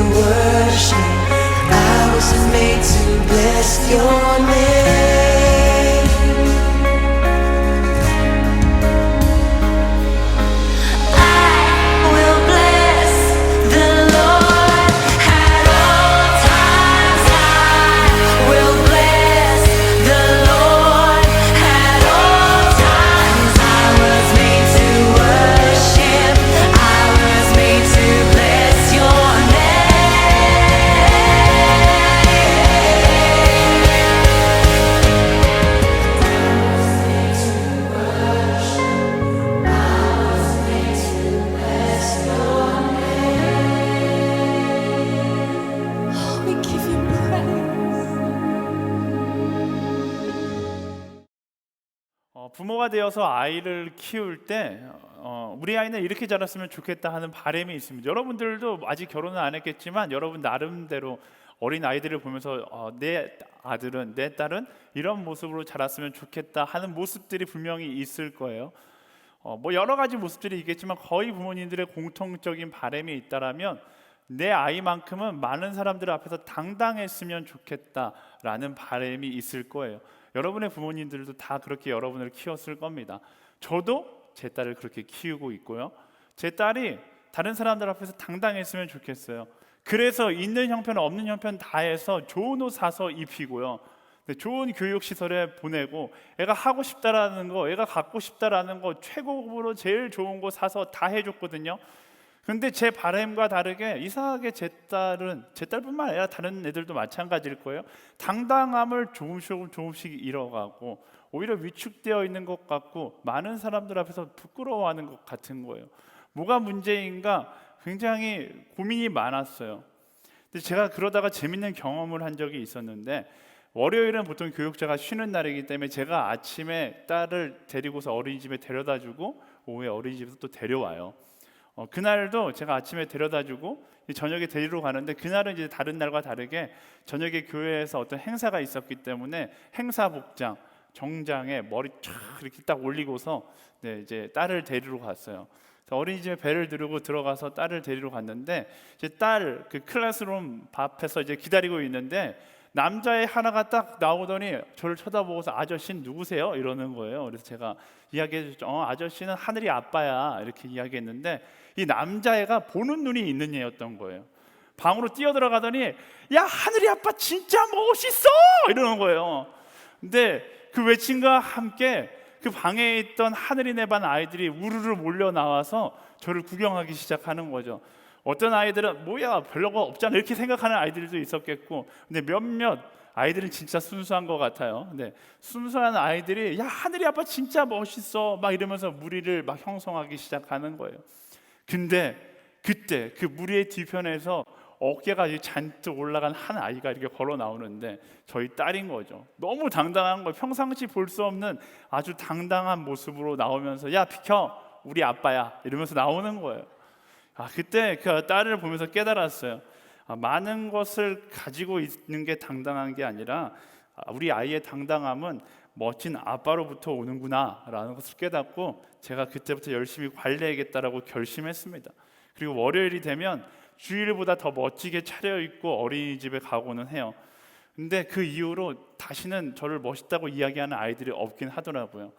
worship. I was made to bless your name. I will bless the Lord at all times. I will bless the Lord at all times. I was made to worship. I was made to bless your name. We give you praise. 부모가 되어서 아이를 키울 때 우리 아이는 이렇게 자랐으면 좋겠다 하는 바람이 있습니다. 여러분들도 아직 결혼은 안 했겠지만 여러분 나름대로 어린 아이들을 보면서 내 아들은, 내 딸은 이런 모습으로 자랐으면 좋겠다 하는 모습들이 분명히 있을 거예요. 뭐 여러 가지 모습들이 있겠지만 거의 부모님들의 공통적인 바람이 있다라면 내 아이만큼은 많은 사람들 앞에서 당당했으면 좋겠다라는 바람이 있을 거예요. 여러분의 부모님들도 다 그렇게 여러분을 키웠을 겁니다. 저도 제 딸을 그렇게 키우고 있고요. 제 딸이 다른 사람들 앞에서 당당했으면 좋겠어요. 그래서 있는 형편 없는 형편 다 해서 좋은 옷 사서 입히고요. 좋은 교육시설에 보내고 애가 하고 싶다라는 거, 애가 갖고 싶다라는 거 최고급으로 제일 좋은 거 사서 다 해줬거든요. 근데 제 바람과 다르게 이상하게 제 딸뿐만 아니라 다른 애들도 마찬가지일 거예요. 당당함을 조금씩 잃어가고 오히려 위축되어 있는 것 같고 많은 사람들 앞에서 부끄러워하는 것 같은 거예요. 뭐가 문제인가 굉장히 고민이 많았어요. 근데 제가 그러다가 재밌는 경험을 한 적이 있었는데 월요일은 보통 교육자가 쉬는 날이기 때문에 제가 아침에 딸을 데리고서 어린이집에 데려다주고 오후에 어린이집에서 또 데려와요. 그날도 제가 아침에 데려다주고 저녁에 데리러 가는데 그날은 이제 다른 날과 다르게 저녁에 교회에서 어떤 행사가 있었기 때문에 행사복장, 정장에 머리 쫙 이렇게 딱 올리고서 이제 딸을 데리러 갔어요. 어린이집에 배를 두르고 들어가서 딸을 데리러 갔는데 이제 딸 그 클래스룸 앞에서 이제 기다리고 있는데 남자애 하나가 딱 나오더니 저를 쳐다보고서 아저씨는 누구세요? 이러는 거예요. 그래서 제가 이야기해줬죠. 아저씨는 하늘이 아빠야 이렇게 이야기했는데 이 남자애가 보는 눈이 있는 애였던 거예요. 방으로 뛰어들어가더니 야 하늘이 아빠 진짜 멋있어! 이러는 거예요. 근데 그 외침과 함께 그 방에 있던 하늘이네 반 아이들이 우르르 몰려 나와서 저를 구경하기 시작하는 거죠. 어떤 아이들은 뭐야 별로가 없잖아 이렇게 생각하는 아이들도 있었겠고, 근데 몇몇 아이들은 진짜 순수한 것 같아요. 근데 순수한 아이들이 야 하늘이 아빠 진짜 멋있어 막 이러면서 무리를 막 형성하기 시작하는 거예요. 근데 그때 그 무리의 뒤편에서 어깨가 잔뜩 올라간 한 아이가 이렇게 걸어 나오는데 저희 딸인 거죠. 너무 당당한 거예요. 평상시 볼 수 없는 아주 당당한 모습으로 나오면서 야 비켜 우리 아빠야 이러면서 나오는 거예요. 그때 그 딸을 보면서 깨달았어요. 많은 것을 가지고 있는 게 당당한 게 아니라 우리 아이의 당당함은 멋진 아빠로부터 오는구나 라는 것을 깨닫고 제가 그때부터 열심히 관리해야겠다라고 결심했습니다. 그리고 월요일이 되면 주일보다 더 멋지게 차려입고 어린이집에 가고는 해요. 근데 그 이후로 다시는 저를 멋있다고 이야기하는 아이들이 없긴 하더라고요.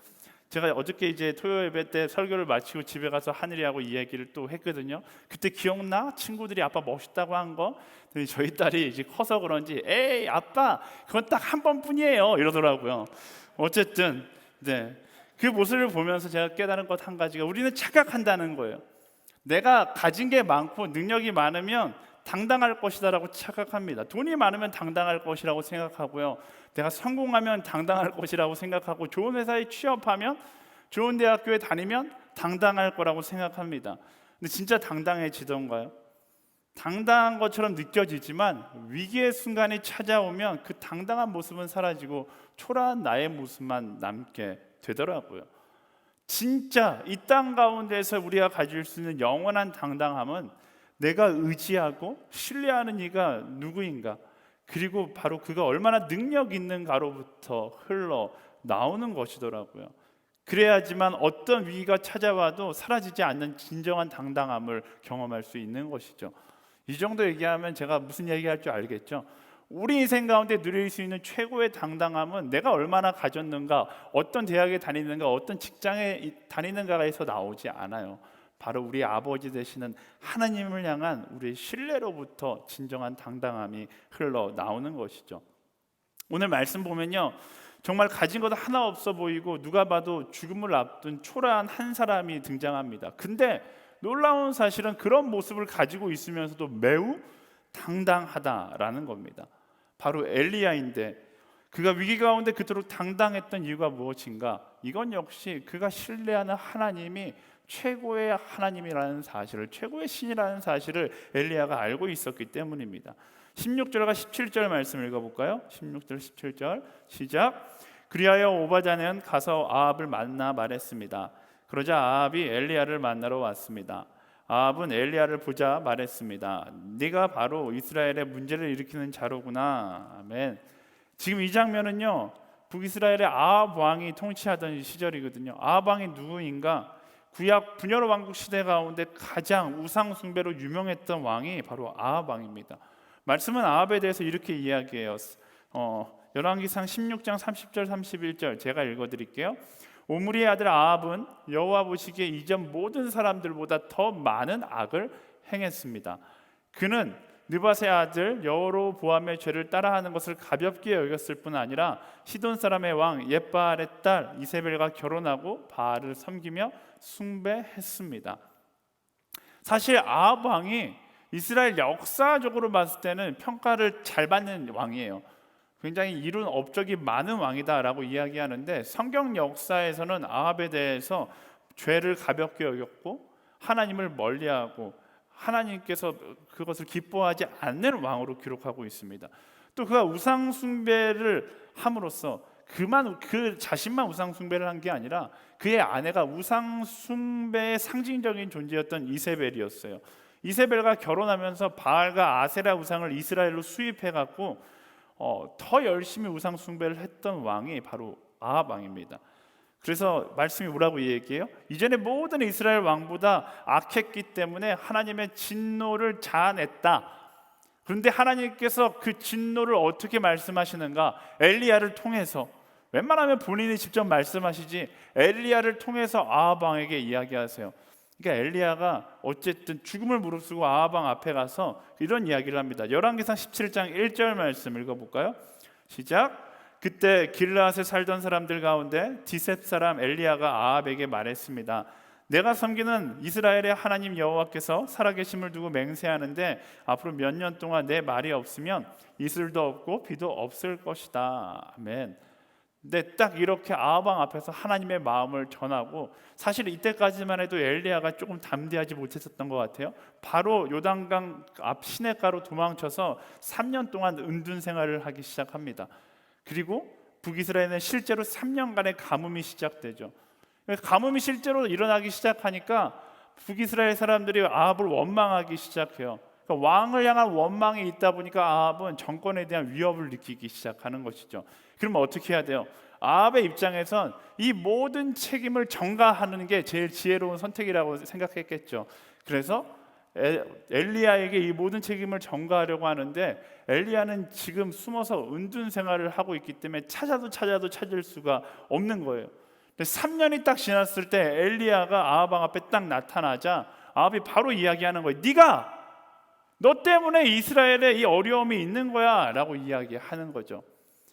제가 어저께 이제 토요일 예배 때 설교를 마치고 집에 가서 하늘이하고 이야기를 또 했거든요. 그때 기억나? 친구들이 아빠 멋있다고 한 거? 저희 딸이 이제 커서 그런지 에이 아빠 그건 딱 한 번뿐이에요 이러더라고요. 어쨌든 그 모습을 보면서 제가 깨달은 것 한 가지가 우리는 착각한다는 거예요. 내가 가진 게 많고 능력이 많으면 당당할 것이다라고 착각합니다. 돈이 많으면 당당할 것이라고 생각하고요. 내가 성공하면 당당할 것이라고 생각하고 좋은 회사에 취업하면 좋은 대학교에 다니면 당당할 거라고 생각합니다. 근데 진짜 당당해지던가요? 당당한 것처럼 느껴지지만 위기의 순간이 찾아오면 그 당당한 모습은 사라지고 초라한 나의 모습만 남게 되더라고요. 진짜 이 땅 가운데서 우리가 가질 수 있는 영원한 당당함은 내가 의지하고 신뢰하는 이가 누구인가, 그리고 바로 그가 얼마나 능력 있는가로부터 흘러 나오는 것이더라고요. 그래야지만 어떤 위기가 찾아와도 사라지지 않는 진정한 당당함을 경험할 수 있는 것이죠. 이 정도 얘기하면 제가 무슨 얘기할 줄 알겠죠? 우리 인생 가운데 누릴 수 있는 최고의 당당함은 내가 얼마나 가졌는가, 어떤 대학에 다니는가, 어떤 직장에 다니는가에서 나오지 않아요. 바로 우리 아버지 되시는 하나님을 향한 우리의 신뢰로부터 진정한 당당함이 흘러나오는 것이죠. 오늘 말씀 보면요, 정말 가진 것 하나 없어 보이고 누가 봐도 죽음을 앞둔 초라한 한 사람이 등장합니다. 근데 놀라운 사실은 그런 모습을 가지고 있으면서도 매우 당당하다라는 겁니다. 바로 엘리야인데, 그가 위기 가운데 그토록 당당했던 이유가 무엇인가? 이건 역시 그가 신뢰하는 하나님이 최고의 하나님이라는 사실을, 최고의 신이라는 사실을 엘리야가 알고 있었기 때문입니다. 16절과 17절 말씀 읽어볼까요? 16절 17절 시작. 그리하여 오바댜는 가서 아합을 만나 말했습니다. 그러자 아합이 엘리야를 만나러 왔습니다. 아합은 엘리야를 보자 말했습니다. 네가 바로 이스라엘의 문제를 일으키는 자로구나. 아멘. 지금 이 장면은요, 북이스라엘의 아합 왕이 통치하던 시절이거든요. 아합 왕이 누구인가? 구약 분열 왕국 시대 가운데 가장 우상 숭배로 유명했던 왕이 바로 아합 왕입니다. 말씀은 아합에 대해서 이렇게 이야기해요. 열왕기상 16장 30절 31절 제가 읽어드릴게요. 오므리의 아들 아합은 여호와 보시기에 이전 모든 사람들보다 더 많은 악을 행했습니다. 그는 느밧의 아들 여로보암의 죄를 따라하는 것을 가볍게 여겼을 뿐 아니라 시돈 사람의 왕 옙바알의 딸 이세벨과 결혼하고 바알을 섬기며 숭배했습니다. 사실 아합 왕이 이스라엘 역사적으로 봤을 때는 평가를 잘 받는 왕이에요. 굉장히 이룬 업적이 많은 왕이다라고 이야기하는데, 성경 역사에서는 아합에 대해서 죄를 가볍게 여겼고 하나님을 멀리하고 하나님께서 그것을 기뻐하지 않는 왕으로 기록하고 있습니다. 또 그가 우상 숭배를 함으로써 그 자신만 우상 숭배를 한 게 아니라 그의 아내가 우상 숭배의 상징적인 존재였던 이세벨이었어요. 이세벨과 결혼하면서 바알과 아세라 우상을 이스라엘로 수입해 갖고 더 열심히 우상 숭배를 했던 왕이 바로 아합 왕입니다. 그래서 말씀이 뭐라고 얘기해요? 이전에 모든 이스라엘 왕보다 악했기 때문에 하나님의 진노를 자아냈다. 그런데 하나님께서 그 진노를 어떻게 말씀하시는가? 엘리야를 통해서, 웬만하면 본인이 직접 말씀하시지 엘리야를 통해서 아합 왕에게 이야기하세요. 그러니까 엘리야가 어쨌든 죽음을 무릅쓰고 아합 왕 앞에 가서 이런 이야기를 합니다. 열왕기상 17장 1절 말씀 읽어볼까요? 시작. 그때 길르앗에 살던 사람들 가운데 디셉 사람 엘리야가 아합에게 말했습니다. 내가 섬기는 이스라엘의 하나님 여호와께서 살아계심을 두고 맹세하는데 앞으로 몇 년 동안 내 말이 없으면 이슬도 없고 비도 없을 것이다. 아멘. 근데 딱 이렇게 아합 왕 앞에서 하나님의 마음을 전하고, 사실 이때까지만 해도 엘리야가 조금 담대하지 못했었던 것 같아요. 바로 요단강 앞 시냇가로 도망쳐서 3년 동안 은둔 생활을 하기 시작합니다. 그리고 북이스라엘은 실제로 3년간의 가뭄이 시작되죠. 가뭄이 실제로 일어나기 시작하니까 북이스라엘 사람들이 아합을 원망하기 시작해요. 그러니까 왕을 향한 원망이 있다 보니까 아합은 정권에 대한 위협을 느끼기 시작하는 것이죠. 그러면 어떻게 해야 돼요? 아합의 입장에선 이 모든 책임을 전가하는 게 제일 지혜로운 선택이라고 생각했겠죠. 그래서 엘리야에게 이 모든 책임을 전가하려고 하는데, 엘리야는 지금 숨어서 은둔 생활을 하고 있기 때문에 찾아도 찾을 수가 없는 거예요. 3년이 딱 지났을 때 엘리야가 아합 왕 앞에 딱 나타나자 아합이 바로 이야기하는 거예요. 너 때문에 이스라엘에 이 어려움이 있는 거야 라고 이야기하는 거죠.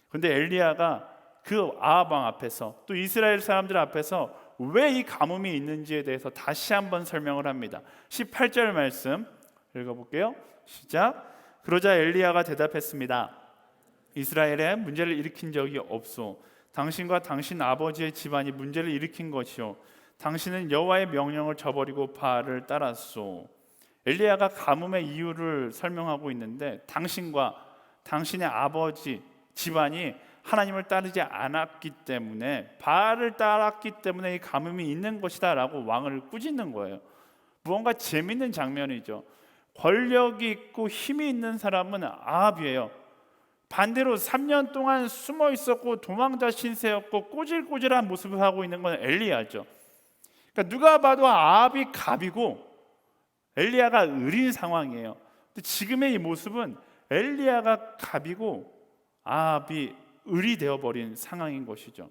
근데 엘리야가 그 아합 왕 앞에서, 또 이스라엘 사람들 앞에서 왜 이 가뭄이 있는지에 대해서 다시 한번 설명을 합니다. 18절 말씀 읽어볼게요. 시작. 그러자 엘리야가 대답했습니다. 이스라엘에 문제를 일으킨 적이 없소. 당신과 당신 아버지의 집안이 문제를 일으킨 것이요, 당신은 여호와의 명령을 저버리고 바알을 따랐소. 엘리야가 가뭄의 이유를 설명하고 있는데, 당신과 당신의 아버지 집안이 하나님을 따르지 않았기 때문에, 바알을 따랐기 때문에 이 가뭄이 있는 것이다 라고 왕을 꾸짖는 거예요. 무언가 재밌는 장면이죠. 권력이 있고 힘이 있는 사람은 아합이에요. 반대로 3년 동안 숨어 있었고 도망자 신세였고 꼬질꼬질한 모습을 하고 있는 건 엘리야죠. 그러니까 누가 봐도 아합이 갑이고 엘리야가 을인 상황이에요. 근데 지금의 이 모습은 엘리야가 갑이고 아합이 을이 되어버린 상황인 것이죠.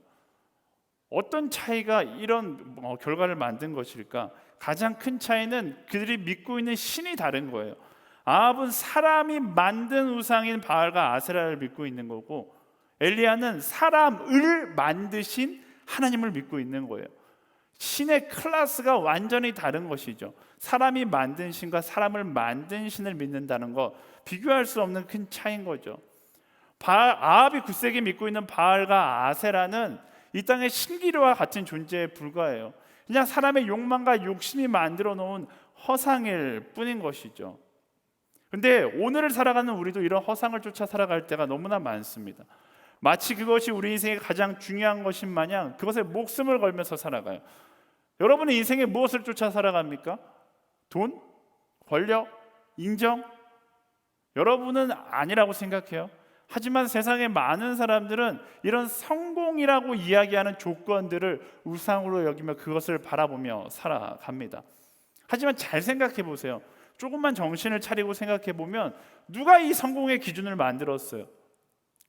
어떤 차이가 이런 결과를 만든 것일까? 가장 큰 차이는 그들이 믿고 있는 신이 다른 거예요. 아합은 사람이 만든 우상인 바알과 아세라를 믿고 있는 거고, 엘리야는 사람을 만드신 하나님을 믿고 있는 거예요. 신의 클래스가 완전히 다른 것이죠. 사람이 만든 신과 사람을 만든 신을 믿는다는 거, 비교할 수 없는 큰 차이인 거죠. 아합이 굳세게 믿고 있는 바알과 아세라는 이 땅의 신기루와 같은 존재에 불과해요. 그냥 사람의 욕망과 욕심이 만들어 놓은 허상일 뿐인 것이죠. 근데 오늘을 살아가는 우리도 이런 허상을 쫓아 살아갈 때가 너무나 많습니다. 마치 그것이 우리 인생의 가장 중요한 것인 마냥 그것에 목숨을 걸면서 살아가요. 여러분의 인생에 무엇을 쫓아 살아갑니까? 돈? 권력? 인정? 여러분은 아니라고 생각해요. 하지만 세상의 많은 사람들은 이런 성공이라고 이야기하는 조건들을 우상으로 여기며 그것을 바라보며 살아갑니다. 하지만 잘 생각해 보세요. 조금만 정신을 차리고 생각해 보면 누가 이 성공의 기준을 만들었어요?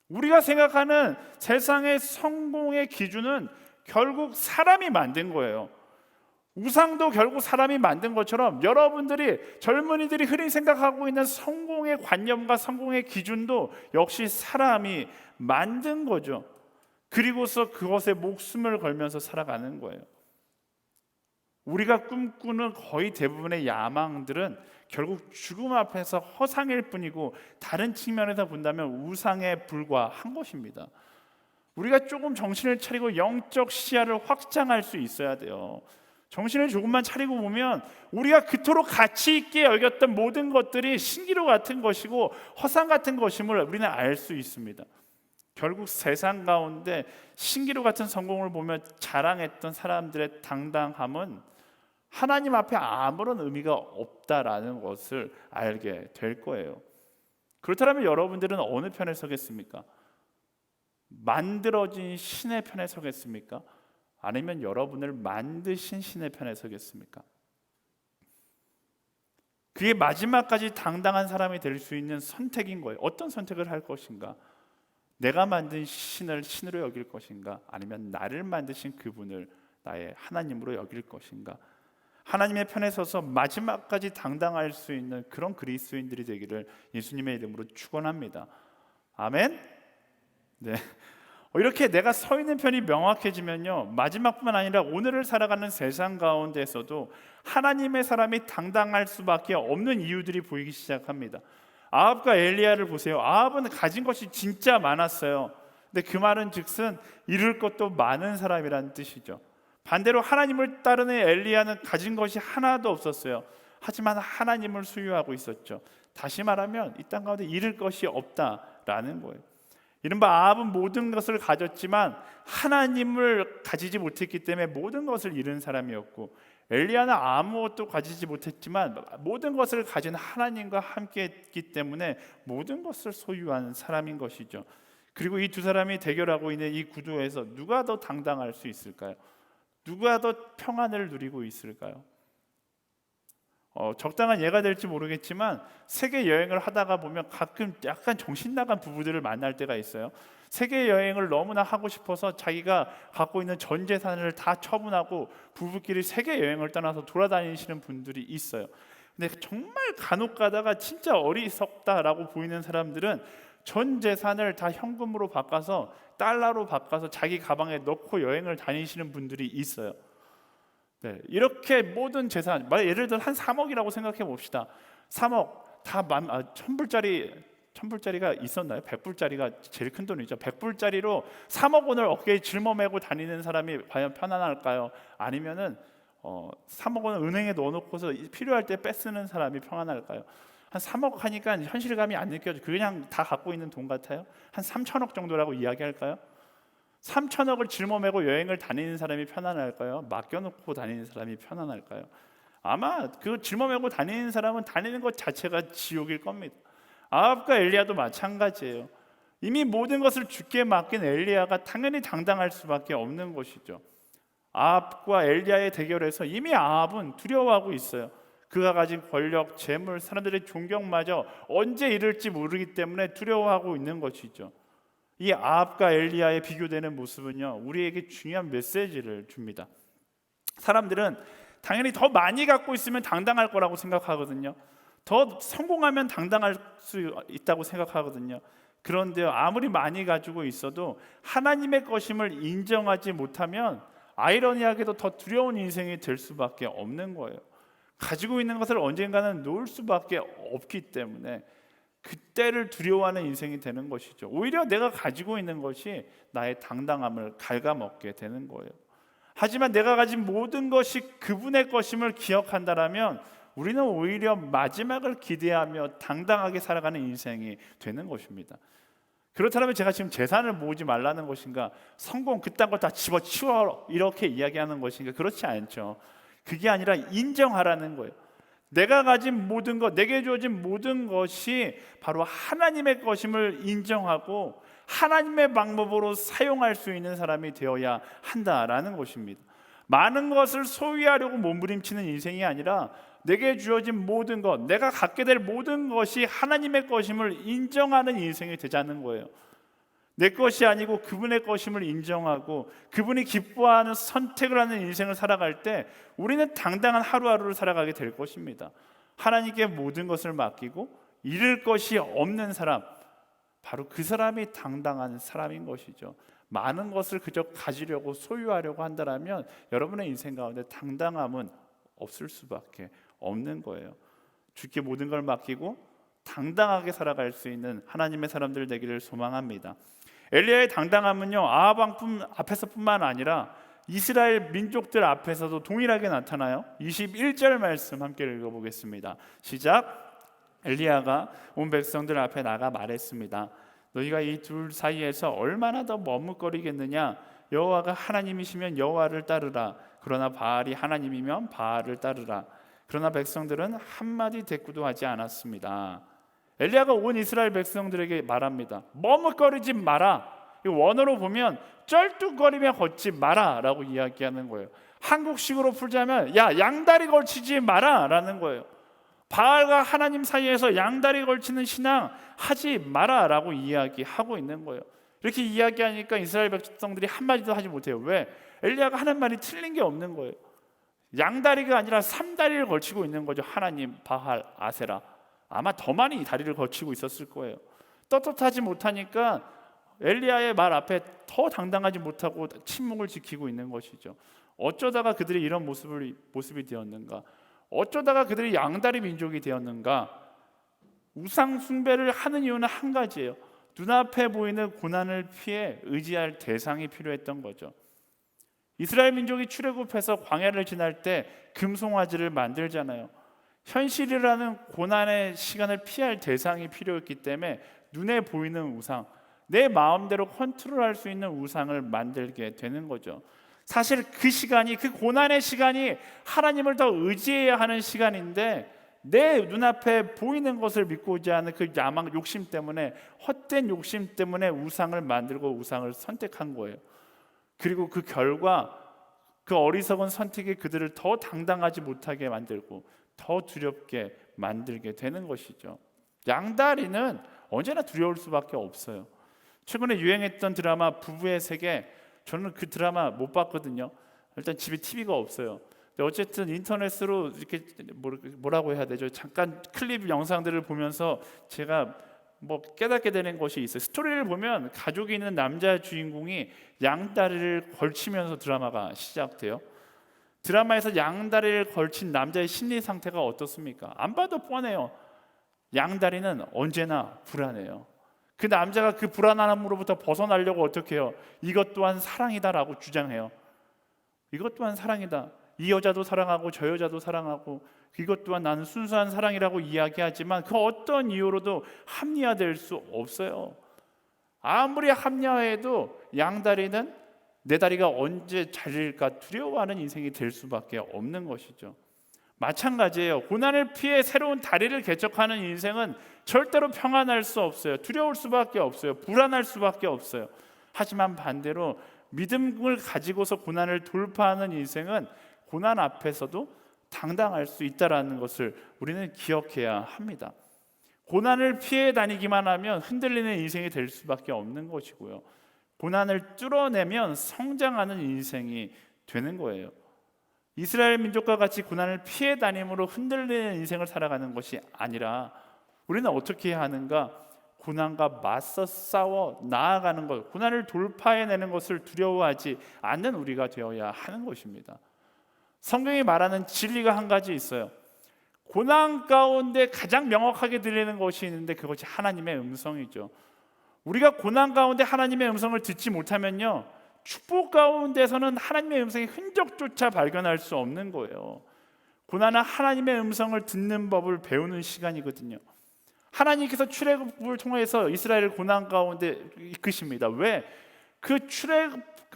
우리가 생각하는 세상의 성공의 기준은 결국 사람이 만든 거예요. 우상도 결국 사람이 만든 것처럼 여러분들이, 젊은이들이 흔히 생각하고 있는 성공의 관념과 성공의 기준도 역시 사람이 만든 거죠. 그리고서 그것에 목숨을 걸면서 살아가는 거예요. 우리가 꿈꾸는 거의 대부분의 야망들은 결국 죽음 앞에서 허상일 뿐이고, 다른 측면에서 본다면 우상에 불과한 것입니다. 우리가 조금 정신을 차리고 영적 시야를 확장할 수 있어야 돼요. 정신을 조금만 차리고 보면 우리가 그토록 가치 있게 여겼던 모든 것들이 신기루 같은 것이고 허상 같은 것임을 우리는 알 수 있습니다. 결국 세상 가운데 신기루 같은 성공을 보며 자랑했던 사람들의 당당함은 하나님 앞에 아무런 의미가 없다라는 것을 알게 될 거예요. 그렇다면 여러분들은 어느 편에 서겠습니까? 만들어진 신의 편에 서겠습니까? 아니면 여러분을 만드신 신의 편에 서겠습니까? 그게 마지막까지 당당한 사람이 될 수 있는 선택인 거예요. 어떤 선택을 할 것인가? 내가 만든 신을 신으로 여길 것인가? 아니면 나를 만드신 그분을 나의 하나님으로 여길 것인가? 하나님의 편에 서서 마지막까지 당당할 수 있는 그런 그리스도인들이 되기를 예수님의 이름으로 축원합니다. 아멘. 네. 이렇게 내가 서 있는 편이 명확해지면요, 마지막뿐만 아니라 오늘을 살아가는 세상 가운데서도 하나님의 사람이 당당할 수밖에 없는 이유들이 보이기 시작합니다. 아합과 엘리야를 보세요. 아합은 가진 것이 진짜 많았어요. 근데 그 말은 즉슨 이룰 것도 많은 사람이라는 뜻이죠. 반대로 하나님을 따르는 엘리야는 가진 것이 하나도 없었어요. 하지만 하나님을 소유하고 있었죠. 다시 말하면 이 땅 가운데 잃을 것이 없다라는 거예요. 이른바 아합은 모든 것을 가졌지만 하나님을 가지지 못했기 때문에 모든 것을 잃은 사람이었고, 엘리야는 아무것도 가지지 못했지만 모든 것을 가진 하나님과 함께 했기 때문에 모든 것을 소유한 사람인 것이죠. 그리고 이 두 사람이 대결하고 있는 이 구도에서 누가 더 당당할 수 있을까요? 누가 더 평안을 누리고 있을까요? 적당한 예가 될지 모르겠지만 세계 여행을 하다가 보면 가끔 약간 정신 나간 부부들을 만날 때가 있어요. 세계 여행을 너무나 하고 싶어서 자기가 갖고 있는 전 재산을 다 처분하고 부부끼리 세계 여행을 떠나서 돌아다니시는 분들이 있어요. 근데 정말 간혹 가다가 진짜 어리석다라고 보이는 사람들은 전 재산을 다 현금으로 바꿔서 달러로 바꿔서 자기 가방에 넣고 여행을 다니시는 분들이 있어요. 네, 이렇게 모든 재산, 예를 들어 한 3억이라고 생각해 봅시다. 3억 다 1000불짜리가 있었나요? 100불짜리가 제일 큰 돈이죠. 100불짜리로 3억 원을 어깨에 짊어매고 다니는 사람이 과연 편안할까요? 아니면은 3억 원을 은행에 넣어놓고서 필요할 때 빼쓰는 사람이 평안할까요? 한 3억 하니까 현실감이 안 느껴져. 그냥 다 갖고 있는 돈 같아요. 한 3천억 정도라고 이야기할까요? 3천억을 짊어매고 여행을 다니는 사람이 편안할까요? 맡겨놓고 다니는 사람이 편안할까요? 아마 그 짊어매고 다니는 사람은 다니는 것 자체가 지옥일 겁니다. 아합과 엘리야도 마찬가지예요. 이미 모든 것을 주께 맡긴 엘리야가 당연히 당당할 수밖에 없는 것이죠. 아합과 엘리야의 대결에서 이미 아합은 두려워하고 있어요. 그가 가진 권력, 재물, 사람들의 존경마저 언제 이를지 모르기 때문에 두려워하고 있는 것이죠. 이 아합과 엘리야의 비교되는 모습은요, 우리에게 중요한 메시지를 줍니다. 사람들은 당연히 더 많이 갖고 있으면 당당할 거라고 생각하거든요. 더 성공하면 당당할 수 있다고 생각하거든요. 그런데 아무리 많이 가지고 있어도 하나님의 것임을 인정하지 못하면 아이러니하게도 더 두려운 인생이 될 수밖에 없는 거예요. 가지고 있는 것을 언젠가는 놓을 수밖에 없기 때문에 그때를 두려워하는 인생이 되는 것이죠. 오히려 내가 가지고 있는 것이 나의 당당함을 갉아먹게 되는 거예요. 하지만 내가 가진 모든 것이 그분의 것임을 기억한다면 우리는 오히려 마지막을 기대하며 당당하게 살아가는 인생이 되는 것입니다. 그렇다면 제가 지금 재산을 모으지 말라는 것인가, 성공 그딴 거 다 집어치워 이렇게 이야기하는 것인가? 그렇지 않죠. 그게 아니라 인정하라는 거예요. 내가 가진 모든 것, 내게 주어진 모든 것이 바로 하나님의 것임을 인정하고 하나님의 방법으로 사용할 수 있는 사람이 되어야 한다라는 것입니다. 많은 것을 소유하려고 몸부림치는 인생이 아니라 내게 주어진 모든 것, 내가 갖게 될 모든 것이 하나님의 것임을 인정하는 인생이 되자는 거예요. 내 것이 아니고 그분의 것임을 인정하고 그분이 기뻐하는 선택을 하는 인생을 살아갈 때 우리는 당당한 하루하루를 살아가게 될 것입니다. 하나님께 모든 것을 맡기고 잃을 것이 없는 사람, 바로 그 사람이 당당한 사람인 것이죠. 많은 것을 그저 가지려고 소유하려고 한다면 여러분의 인생 가운데 당당함은 없을 수밖에 없는 거예요. 주께 모든 걸 맡기고 당당하게 살아갈 수 있는 하나님의 사람들 되기를 소망합니다. 엘리야의 당당함은요, 아합 왕 앞에서뿐만 아니라 이스라엘 민족들 앞에서도 동일하게 나타나요. 21절 말씀 함께 읽어보겠습니다. 시작. 엘리야가 온 백성들 앞에 나가 말했습니다. 너희가 이 둘 사이에서 얼마나 더 머뭇거리겠느냐? 여호와가 하나님이시면 여호와를 따르라. 그러나 바알이 하나님이면 바알을 따르라. 그러나 백성들은 한마디 대꾸도 하지 않았습니다. 엘리야가 온 이스라엘 백성들에게 말합니다. 머뭇거리지 마라. 이 원어로 보면 쩔뚝거리며 걷지 마라 라고 이야기하는 거예요. 한국식으로 풀자면 양다리 걸치지 마라 라는 거예요. 바알과 하나님 사이에서 양다리 걸치는 신앙 하지 마라 라고 이야기하고 있는 거예요. 이렇게 이야기하니까 이스라엘 백성들이 한마디도 하지 못해요. 왜? 엘리야가 하는 말이 틀린 게 없는 거예요. 양다리가 아니라 3다리를 걸치고 있는 거죠. 하나님, 바알, 아세라. 아마 더 많이 다리를 걸치고 있었을 거예요. 떳떳하지 못하니까 엘리야의 말 앞에 더 당당하지 못하고 침묵을 지키고 있는 것이죠. 어쩌다가 그들이 이런 모습이 되었는가? 어쩌다가 그들이 양다리 민족이 되었는가? 우상 숭배를 하는 이유는 한 가지예요. 눈앞에 보이는 고난을 피해 의지할 대상이 필요했던 거죠. 이스라엘 민족이 출애굽해서 광야를 지날 때 금송아지를 만들잖아요. 현실이라는 고난의 시간을 피할 대상이 필요했기 때문에 눈에 보이는 우상, 내 마음대로 컨트롤할 수 있는 우상을 만들게 되는 거죠. 사실 그 시간이, 그 고난의 시간이 하나님을 더 의지해야 하는 시간인데 내 눈앞에 보이는 것을 믿고자 하는 그 야망, 욕심 때문에, 헛된 욕심 때문에 우상을 만들고 우상을 선택한 거예요. 그리고 그 결과, 그 어리석은 선택이 그들을 더 당당하지 못하게 만들고 더 두렵게 만들게 되는 것이죠. 양다리는 언제나 두려울 수밖에 없어요. 최근에 유행했던 드라마 부부의 세계, 저는 그 드라마 못 봤거든요. 일단 집에 TV가 없어요. 근데 어쨌든 인터넷으로 이렇게 뭐라고 해야 되죠? 잠깐 클립 영상들을 보면서 제가 깨닫게 되는 것이 있어요. 스토리를 보면 가족이 있는 남자 주인공이 양다리를 걸치면서 드라마가 시작돼요. 드라마에서 양다리를 걸친 남자의 심리 상태가 어떻습니까? 안 봐도 뻔해요. 양다리는 언제나 불안해요. 그 남자가 그 불안함으로부터 벗어나려고 어떻게 해요? 이것 또한 사랑이다라고 주장해요. 이것 또한 사랑이다. 이 여자도 사랑하고 저 여자도 사랑하고 이것 또한 나는 순수한 사랑이라고 이야기하지만 그 어떤 이유로도 합리화될 수 없어요. 아무리 합리화해도 양다리는 내 다리가 언제 잘릴까 두려워하는 인생이 될 수밖에 없는 것이죠. 마찬가지예요. 고난을 피해 새로운 다리를 개척하는 인생은 절대로 평안할 수 없어요. 두려울 수밖에 없어요. 불안할 수밖에 없어요. 하지만 반대로 믿음을 가지고서 고난을 돌파하는 인생은 고난 앞에서도 당당할 수 있다라는 것을 우리는 기억해야 합니다. 고난을 피해 다니기만 하면 흔들리는 인생이 될 수밖에 없는 것이고요. 고난을 뚫어내면 성장하는 인생이 되는 거예요. 이스라엘 민족과 같이 고난을 피해 다님으로 흔들리는 인생을 살아가는 것이 아니라 우리는 어떻게 해야 하는가? 고난과 맞서 싸워 나아가는 것, 고난을 돌파해내는 것을 두려워하지 않는 우리가 되어야 하는 것입니다. 성경이 말하는 진리가 한 가지 있어요. 고난 가운데 가장 명확하게 들리는 것이 있는데 그것이 하나님의 음성이죠. 우리가 고난 가운데 하나님의 음성을 듣지 못하면요, 축복 가운데서는 하나님의 음성의 흔적조차 발견할 수 없는 거예요. 고난은 하나님의 음성을 듣는 법을 배우는 시간이거든요. 하나님께서 출애굽을 통해서 이스라엘을 고난 가운데 이끄십니다. 왜? 그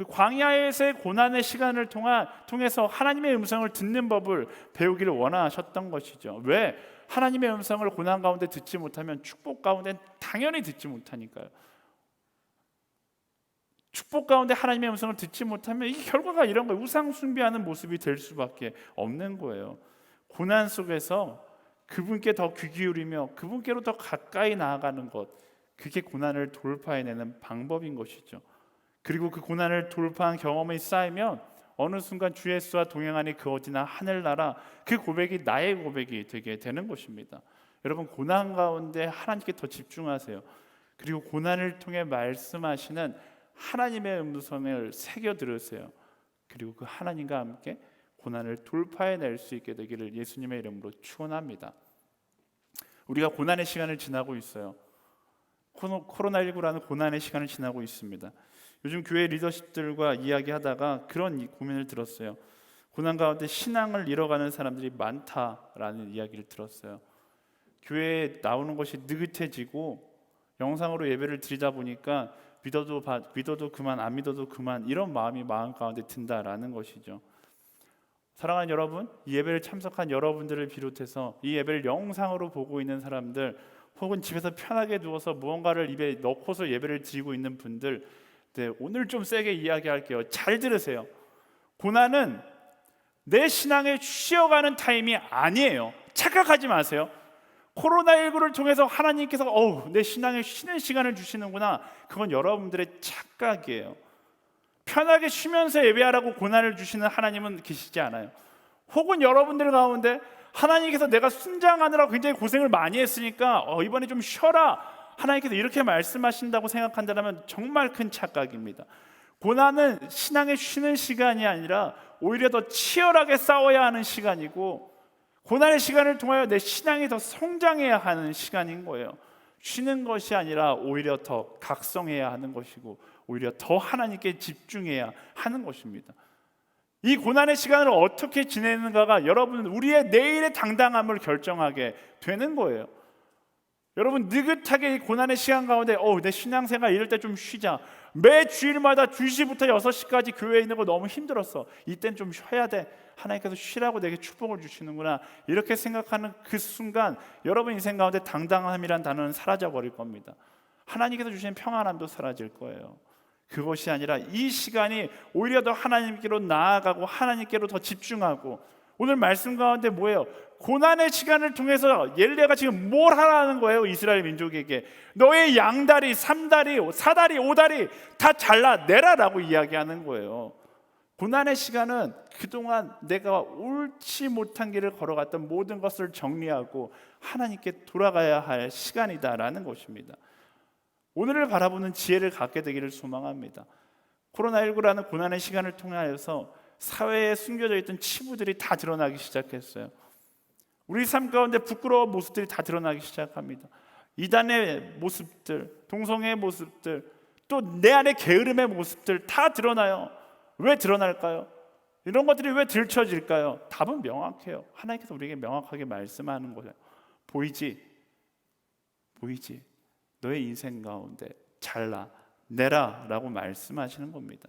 광야에서의 고난의 시간을 통해서 하나님의 음성을 듣는 법을 배우기를 원하셨던 것이죠. 왜? 하나님의 음성을 고난 가운데 듣지 못하면 축복 가운데 당연히 듣지 못하니까요. 축복 가운데 하나님의 음성을 듣지 못하면 이 결과가 이런 거예요. 우상 숭배하는 모습이 될 수밖에 없는 거예요. 고난 속에서 그분께 더 귀 기울이며 그분께로 더 가까이 나아가는 것, 그게 고난을 돌파해내는 방법인 것이죠. 그리고 그 고난을 돌파한 경험이 쌓이면 어느 순간 주 예수와 동행하니 그 어디나 하늘나라, 그 고백이 나의 고백이 되게 되는 것입니다. 여러분, 고난 가운데 하나님께 더 집중하세요. 그리고 고난을 통해 말씀하시는 하나님의 음성을 새겨 들으세요. 그리고 그 하나님과 함께 고난을 돌파해낼 수 있게 되기를 예수님의 이름으로 축원합니다. 우리가 고난의 시간을 지나고 있어요. 코로나19라는 고난의 시간을 지나고 있습니다. 요즘 교회 리더십들과 이야기하다가 그런 고민을 들었어요. 고난 가운데 신앙을 잃어가는 사람들이 많다라는 이야기를 들었어요. 교회에 나오는 것이 느긋해지고 영상으로 예배를 드리다 보니까 믿어도 그만, 안 믿어도 그만, 이런 마음이 마음 가운데 든다라는 것이죠. 사랑하는 여러분, 이 예배를 참석한 여러분들을 비롯해서 이 예배를 영상으로 보고 있는 사람들, 혹은 집에서 편하게 누워서 무언가를 입에 넣고서 예배를 드리고 있는 분들, 네, 오늘 좀 세게 이야기할게요. 잘 들으세요. 고난은 내 신앙에 쉬어가는 타임이 아니에요. 착각하지 마세요. 코로나19를 통해서 하나님께서 내 신앙에 쉬는 시간을 주시는구나, 그건 여러분들의 착각이에요. 편하게 쉬면서 예배하라고 고난을 주시는 하나님은 계시지 않아요. 혹은 여러분들 가운데 하나님께서 내가 순장하느라 굉장히 고생을 많이 했으니까 이번에 좀 쉬어라, 하나님께서 이렇게 말씀하신다고 생각한다면 정말 큰 착각입니다. 고난은 신앙에 쉬는 시간이 아니라 오히려 더 치열하게 싸워야 하는 시간이고, 고난의 시간을 통하여 내 신앙이 더 성장해야 하는 시간인 거예요. 쉬는 것이 아니라 오히려 더 각성해야 하는 것이고, 오히려 더 하나님께 집중해야 하는 것입니다. 이 고난의 시간을 어떻게 지내는가가 여러분 우리의 내일의 당당함을 결정하게 되는 거예요. 여러분, 느긋하게 이 고난의 시간 가운데 내 신앙생활 이럴 때 좀 쉬자, 매 주일마다 2시부터 6시까지 교회에 있는 거 너무 힘들었어, 이땐 좀 쉬어야 돼, 하나님께서 쉬라고 내게 축복을 주시는구나, 이렇게 생각하는 그 순간 여러분 인생 가운데 당당함이란 단어는 사라져버릴 겁니다. 하나님께서 주신 평안함도 사라질 거예요. 그것이 아니라 이 시간이 오히려 더 하나님께로 나아가고 하나님께로 더 집중하고, 오늘 말씀 가운데 뭐예요? 고난의 시간을 통해서 엘리야가 지금 뭘 하라는 거예요? 이스라엘 민족에게 너의 양다리, 3다리, 4다리, 5다리 다 잘라내라라고 이야기하는 거예요. 고난의 시간은 그동안 내가 옳지 못한 길을 걸어갔던 모든 것을 정리하고 하나님께 돌아가야 할 시간이다라는 것입니다. 오늘을 바라보는 지혜를 갖게 되기를 소망합니다. 코로나19라는 고난의 시간을 통하여서 사회에 숨겨져 있던 치부들이 다 드러나기 시작했어요. 우리 삶 가운데 부끄러운 모습들이 다 드러나기 시작합니다. 이단의 모습들, 동성애의 모습들, 또 내 안의 게으름의 모습들 다 드러나요. 왜 드러날까요? 이런 것들이 왜 들춰질까요? 답은 명확해요. 하나님께서 우리에게 명확하게 말씀하는 거예요. 보이지? 너의 인생 가운데 잘라내라 라고 말씀하시는 겁니다.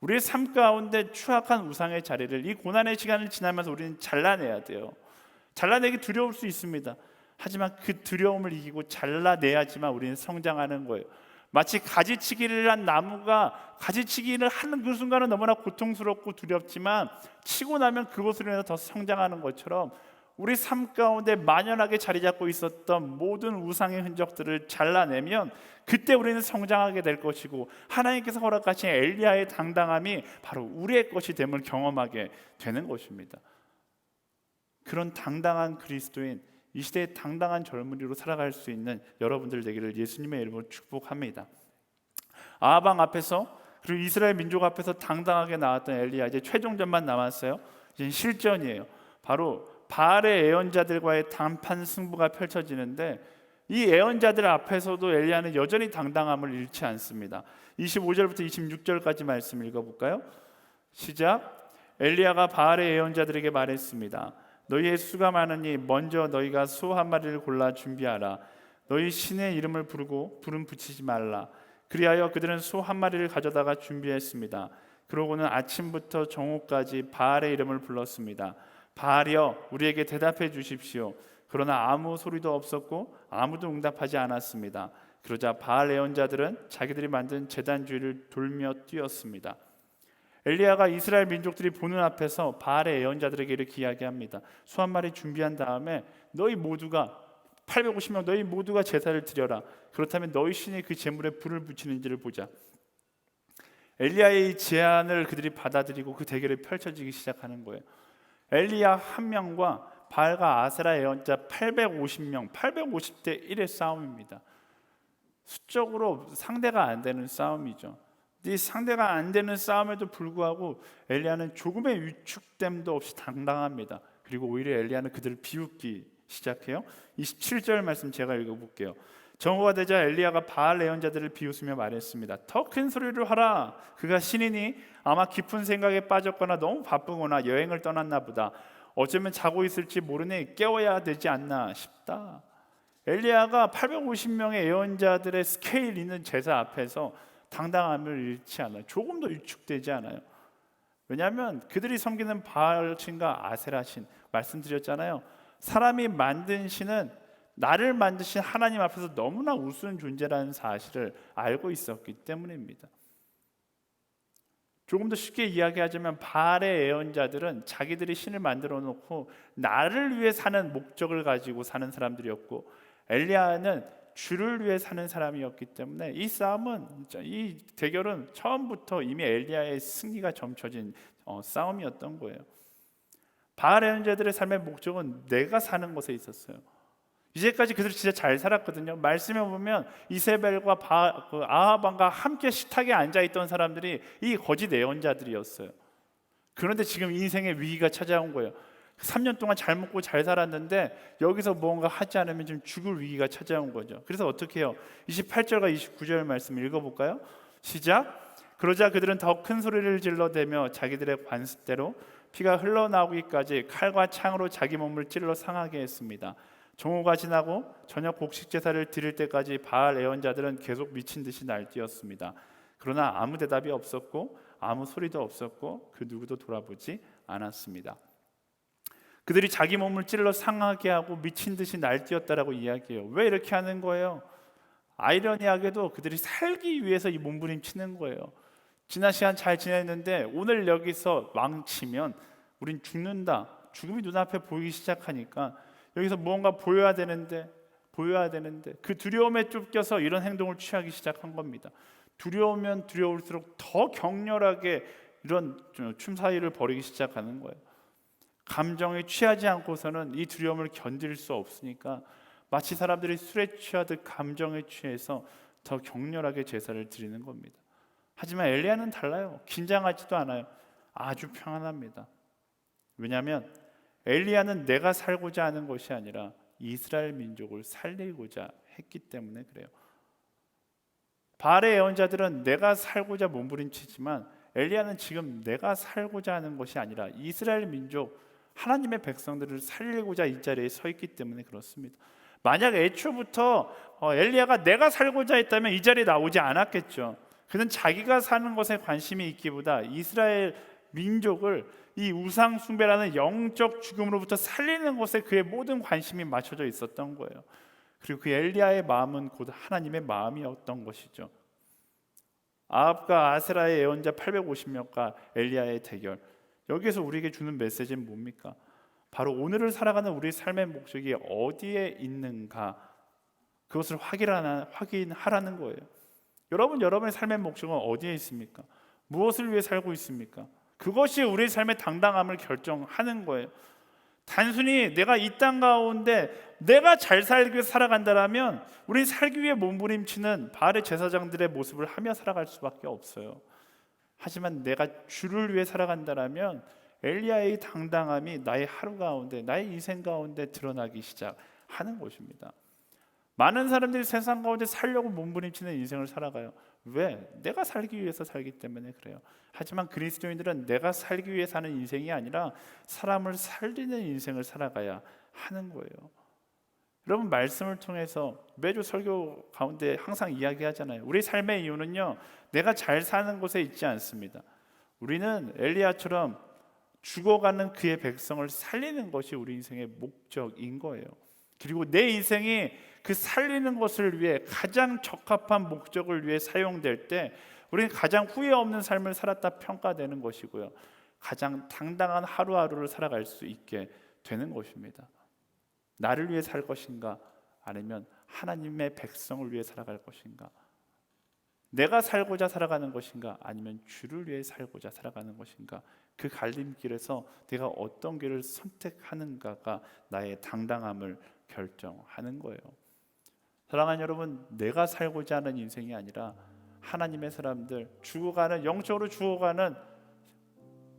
우리의 삶 가운데 추악한 우상의 자리를 이 고난의 시간을 지나면서 우리는 잘라내야 돼요. 잘라내기 두려울 수 있습니다. 하지만 그 두려움을 이기고 잘라내야지만 우리는 성장하는 거예요. 마치 가지치기를 한 나무가 가지치기를 하는 그 순간은 너무나 고통스럽고 두렵지만 치고 나면 그것으로 인해서 더 성장하는 것처럼 우리 삶 가운데 만연하게 자리 잡고 있었던 모든 우상의 흔적들을 잘라내면 그때 우리는 성장하게 될 것이고, 하나님께서 허락하신 엘리야의 당당함이 바로 우리의 것이 됨을 경험하게 되는 것입니다. 그런 당당한 그리스도인, 이 시대의 당당한 젊은이로 살아갈 수 있는 여러분들 되기를 예수님의 이름으로 축복합니다. 아방 앞에서 그리고 이스라엘 민족 앞에서 당당하게 나왔던 엘리야, 이제 최종전만 남았어요. 이제 실전이에요. 바로 바알의 예언자들과의 단판 승부가 펼쳐지는데, 이 예언자들 앞에서도 엘리야는 여전히 당당함을 잃지 않습니다. 25절부터 26절까지 말씀 읽어볼까요? 시작. 엘리야가 바알의 예언자들에게 말했습니다. 너희의 수가 많으니 먼저 너희가 소 한 마리를 골라 준비하라. 너희 신의 이름을 부르고 불은 붙이지 말라. 그리하여 그들은 소 한 마리를 가져다가 준비했습니다. 그러고는 아침부터 정오까지 바알의 이름을 불렀습니다. 바알이여, 우리에게 대답해 주십시오. 그러나 아무 소리도 없었고 아무도 응답하지 않았습니다. 그러자 바알 예언자들은 자기들이 만든 제단 주위를 돌며 뛰었습니다. 엘리야가 이스라엘 민족들이 보는 앞에서 바알의 예언자들에게 이렇게 이야기합니다. 소 한 마리 준비한 다음에 너희 모두가 850명 너희 모두가 제사를 드려라. 그렇다면 너희 신이 그 제물에 불을 붙이는지를 보자. 엘리야의 이 제안을 그들이 받아들이고 그 대결이 펼쳐지기 시작하는 거예요. 엘리야 한 명과 바알과 아세라 예언자 850명, 850대 1의 싸움입니다. 수적으로 상대가 안 되는 싸움이죠. 이 상대가 안 되는 싸움에도 불구하고 엘리야는 조금의 위축됨도 없이 당당합니다. 그리고 오히려 엘리야는 그들을 비웃기 시작해요. 27절 말씀 제가 읽어볼게요. 정오가 되자 엘리야가 바알 예언자들을 비웃으며 말했습니다. 더 큰 소리를 하라. 그가 신이니 아마 깊은 생각에 빠졌거나 너무 바쁘거나 여행을 떠났나 보다. 어쩌면 자고 있을지 모르니 깨워야 되지 않나 싶다. 엘리야가 850명의 예언자들의 스케일 있는 제사 앞에서 당당함을 잃지 않아요. 조금도 위축되지 않아요. 왜냐하면 그들이 섬기는 바알 신과 아세라 신, 말씀드렸잖아요. 사람이 만든 신은 나를 만드신 하나님 앞에서 너무나 우스운 존재라는 사실을 알고 있었기 때문입니다. 조금 더 쉽게 이야기하자면 바알의 예언자들은 자기들이 신을 만들어 놓고 나를 위해 사는 목적을 가지고 사는 사람들이었고, 엘리야는 주를 위해 사는 사람이었기 때문에 이 싸움은, 이 대결은 처음부터 이미 엘리야의 승리가 점쳐진 싸움이었던 거예요. 바알 예언자들의 삶의 목적은 내가 사는 것에 있었어요. 이제까지 그들이 진짜 잘 살았거든요. 말씀에 보면 이세벨과 아합 왕과 함께 식탁에 앉아있던 사람들이 이 거짓 예언자들이었어요. 그런데 지금 인생의 위기가 찾아온 거예요. 3년 동안 잘 먹고 잘 살았는데 여기서 무언가 하지 않으면 좀 죽을 위기가 찾아온 거죠. 그래서 어떻게 해요? 28절과 29절 말씀 읽어볼까요? 시작. 그러자 그들은 더 큰 소리를 질러대며 자기들의 관습대로 피가 흘러나오기까지 칼과 창으로 자기 몸을 찔러 상하게 했습니다. 정오가 지나고 저녁 곡식 제사를 드릴 때까지 바알 예언자들은 계속 미친 듯이 날뛰었습니다. 그러나 아무 대답이 없었고 아무 소리도 없었고 그 누구도 돌아보지 않았습니다. 그들이 자기 몸을 찔러 상하게 하고 미친 듯이 날뛰었다라고 이야기해요. 왜 이렇게 하는 거예요? 아이러니하게도 그들이 살기 위해서 이 몸부림치는 거예요. 지난 시간 잘 지냈는데 오늘 여기서 망치면 우린 죽는다. 죽음이 눈앞에 보이기 시작하니까 여기서 무언가 보여야 되는데 그 두려움에 쫓겨서 이런 행동을 취하기 시작한 겁니다. 두려우면 두려울수록 더 격렬하게 이런 춤사위를 벌이기 시작하는 거예요. 감정에 취하지 않고서는 이 두려움을 견딜 수 없으니까 마치 사람들이 술에 취하듯 감정에 취해서 더 격렬하게 제사를 드리는 겁니다. 하지만 엘리야는 달라요. 긴장하지도 않아요. 아주 평안합니다. 왜냐하면 엘리야는 내가 살고자 하는 것이 아니라 이스라엘 민족을 살리고자 했기 때문에 그래요. 바알의 예언자들은 내가 살고자 몸부림치지만 엘리야는 지금 내가 살고자 하는 것이 아니라 이스라엘 민족, 하나님의 백성들을 살리고자 이 자리에 서 있기 때문에 그렇습니다. 만약 애초부터 엘리야가 내가 살고자 했다면 이 자리에 나오지 않았겠죠. 그는 자기가 사는 것에 관심이 있기보다 이스라엘 민족을 이 우상 숭배라는 영적 죽음으로부터 살리는 것에 그의 모든 관심이 맞춰져 있었던 거예요. 그리고 그 엘리야의 마음은 곧 하나님의 마음이었던 것이죠. 아합과 아세라의 예언자 850명과 엘리야의 대결. 여기에서 우리에게 주는 메시지는 뭡니까? 바로 오늘을 살아가는 우리 삶의 목적이 어디에 있는가, 그것을 확인하라는 거예요. 여러분의 삶의 목적은 어디에 있습니까? 무엇을 위해 살고 있습니까? 그것이 우리 삶의 당당함을 결정하는 거예요. 단순히 내가 이 땅 가운데 내가 잘 살기 위해 살아간다면 우리는 살기 위해 몸부림치는 바알의 제사장들의 모습을 하며 살아갈 수밖에 없어요. 하지만 내가 주를 위해 살아간다면 엘리야의 당당함이 나의 하루 가운데, 나의 인생 가운데 드러나기 시작하는 것입니다. 많은 사람들이 세상 가운데 살려고 몸부림치는 인생을 살아가요. 왜? 내가 살기 위해서 살기 때문에 그래요. 하지만 그리스도인들은 내가 살기 위해 사는 인생이 아니라 사람을 살리는 인생을 살아가야 하는 거예요. 여러분, 말씀을 통해서 매주 설교 가운데 항상 이야기하잖아요. 우리 삶의 이유는요, 내가 잘 사는 곳에 있지 않습니다. 우리는 엘리야처럼 죽어가는 그의 백성을 살리는 것이 우리 인생의 목적인 거예요. 그리고 내 인생이 그 살리는 것을 위해 가장 적합한 목적을 위해 사용될 때 우리는 가장 후회 없는 삶을 살았다 평가되는 것이고요, 가장 당당한 하루하루를 살아갈 수 있게 되는 것입니다. 나를 위해 살 것인가, 아니면 하나님의 백성을 위해 살아갈 것인가? 내가 살고자 살아가는 것인가, 아니면 주를 위해 살고자 살아가는 것인가? 그 갈림길에서 내가 어떤 길을 선택하는가가 나의 당당함을 결정하는 거예요. 사랑하는 여러분, 내가 살고자 하는 인생이 아니라 하나님의 사람들, 영적으로 죽어가는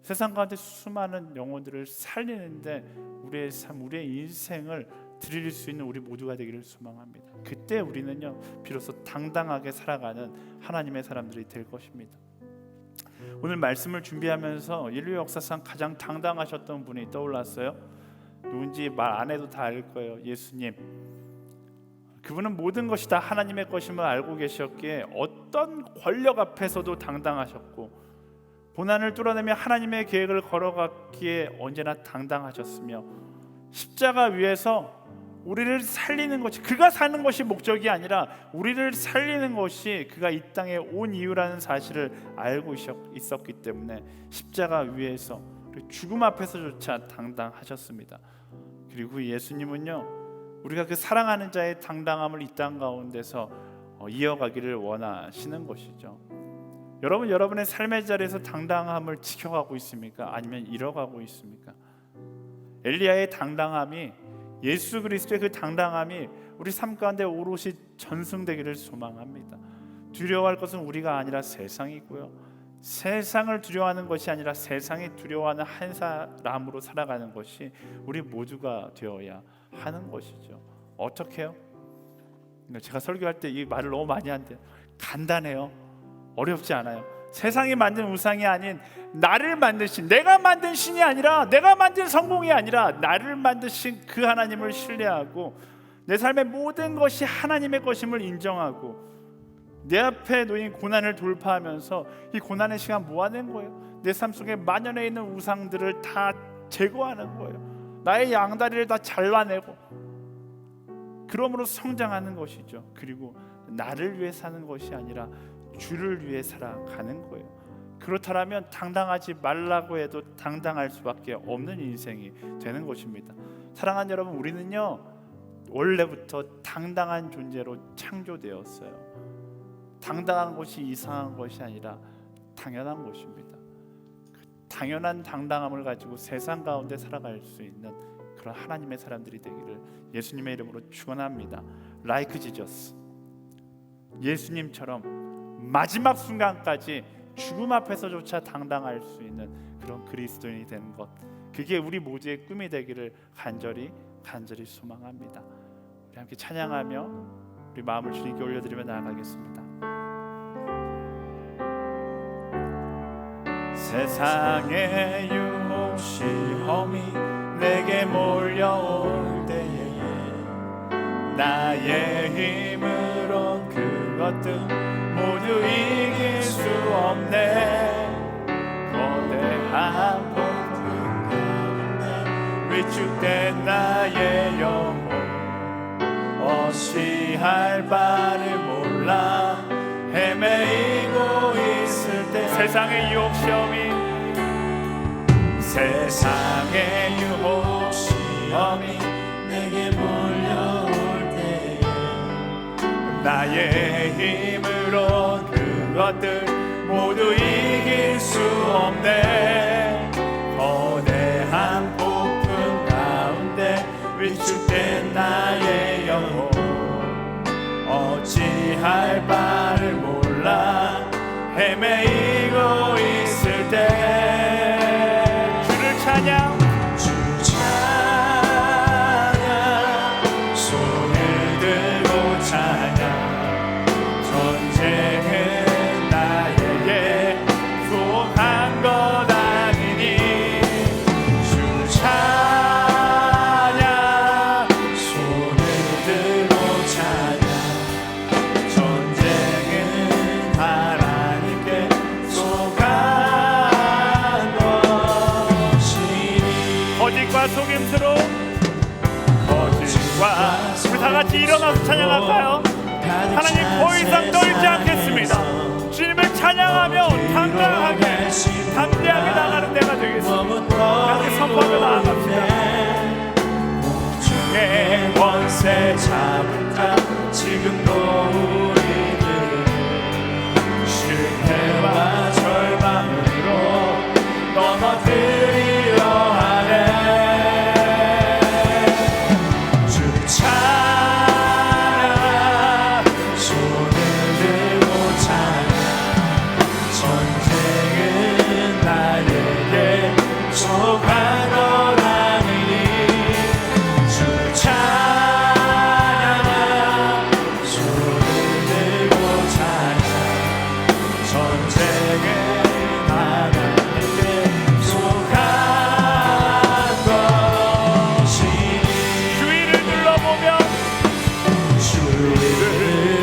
세상 가운데 수많은 영혼들을 살리는데 우리의 삶, 우리의 인생을 드릴 수 있는 우리 모두가 되기를 소망합니다. 그때 우리는요, 비로소 당당하게 살아가는 하나님의 사람들이 될 것입니다. 오늘 말씀을 준비하면서 인류 역사상 가장 당당하셨던 분이 떠올랐어요. 누군지 말 안 해도 다 알 거예요. 예수님. 그분은 모든 것이 다 하나님의 것임을 알고 계셨기에 어떤 권력 앞에서도 당당하셨고, 고난을 뚫어내며 하나님의 계획을 걸어갔기에 언제나 당당하셨으며, 십자가 위에서 우리를 살리는 것이, 그가 사는 것이 목적이 아니라 우리를 살리는 것이 그가 이 땅에 온 이유라는 사실을 알고 있었기 때문에 십자가 위에서 죽음 앞에서조차 당당하셨습니다. 그리고 예수님은요, 우리가 그 사랑하는 자의 당당함을 이 땅 가운데서 이어가기를 원하시는 것이죠. 여러분의 삶의 자리에서 당당함을 지켜가고 있습니까? 아니면 잃어가고 있습니까? 엘리야의 당당함이, 예수 그리스도의 그 당당함이 우리 삶 가운데 오롯이 전승되기를 소망합니다. 두려워할 것은 우리가 아니라 세상이고요, 세상을 두려워하는 것이 아니라 세상이 두려워하는 한 사람으로 살아가는 것이 우리 모두가 되어야 하는 것이죠. 어떻게요? 제가 설교할 때 이 말을 너무 많이 하는데 간단해요. 어렵지 않아요. 세상이 만든 우상이 아닌 나를 만드신, 내가 만든 신이 아니라, 내가 만든 성공이 아니라 나를 만드신 그 하나님을 신뢰하고 내 삶의 모든 것이 하나님의 것임을 인정하고 내 앞에 놓인 고난을 돌파하면서 이 고난의 시간 모아낸 거예요. 내 삶 속에 만연해 있는 우상들을 다 제거하는 거예요. 나의 양다리를 다 잘라내고, 그러므로 성장하는 것이죠. 그리고 나를 위해 사는 것이 아니라 주를 위해 살아가는 거예요. 그렇다면 당당하지 말라고 해도 당당할 수밖에 없는 인생이 되는 것입니다. 사랑하는 여러분, 우리는요, 원래부터 당당한 존재로 창조되었어요. 당당한 것이 이상한 것이 아니라 당연한 것입니다. 그 당연한 당당함을 가지고 세상 가운데 살아갈 수 있는 그런 하나님의 사람들이 되기를 예수님의 이름으로 축원합니다. Like Jesus, 예수님처럼 마지막 순간까지 죽음 앞에서조차 당당할 수 있는 그런 그리스도인이 되는 것, 그게 우리 모두의 꿈이 되기를 간절히 소망합니다. 우리 함께 찬양하며 우리 마음을 주님께 올려드리며 나아가겠습니다. 세상의 유혹 시험이 내게 몰려올 때에 나의 힘으로 그것들 모두 이길 수 없네. 거대한 폭풍 가운데 위축된 나의 영혼, 어찌할 바를 몰라 헤매이고 세상의 유혹 시험이 세상의 유혹 시험이 내게 몰려올 때에 나의 힘으로 그것들 모두 이길 수 없네. 거대한 폭풍 가운데 위축된 나의 영혼 어찌할 바를 몰라 헤매이고 있을 때 주를 찬양 주 찬양 손을 들고 찬양 전쟁은 나에게 속한 것 아니니 주 찬양 손을 들고 찬양 전쟁은 하나님께 속한 것이니 거짓과 속임수로 거짓과 우리 다 같이 일어나서 찬양할까요? 하나님 더 이상 떨지 않겠습니다. 주님을 찬양하며 당당하게 담대하게 나가는 데가 되겠습니다. 함께 선포하며 나아갑시다. 중에 원세 잡은 자 지금도 우리들 실패와 절망으로 넘어뜨리려 하네. 주 찬양 손을 들고 찬양 전쟁은 나에게 속한 것 아니니 주 찬양 손을 들고 찬양 전쟁은 하나님께 속한 것이니 주위를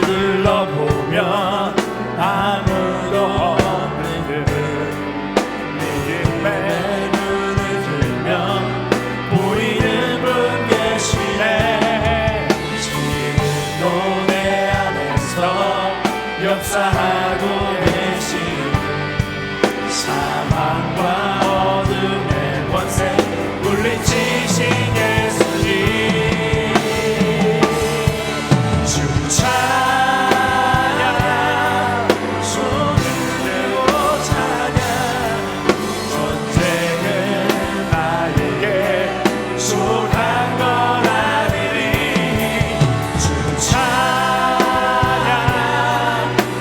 둘러보면 아무도 없는 듯 믿음의 눈을 들면 보이는 분 계시네. 지금도 내 안에서 역사하고 계시는 사망과 어둠의 권세 물리치신 예수님 주 찬양 손을 들고 찬양 전쟁은 나에게 속한 것 아니니 주 찬양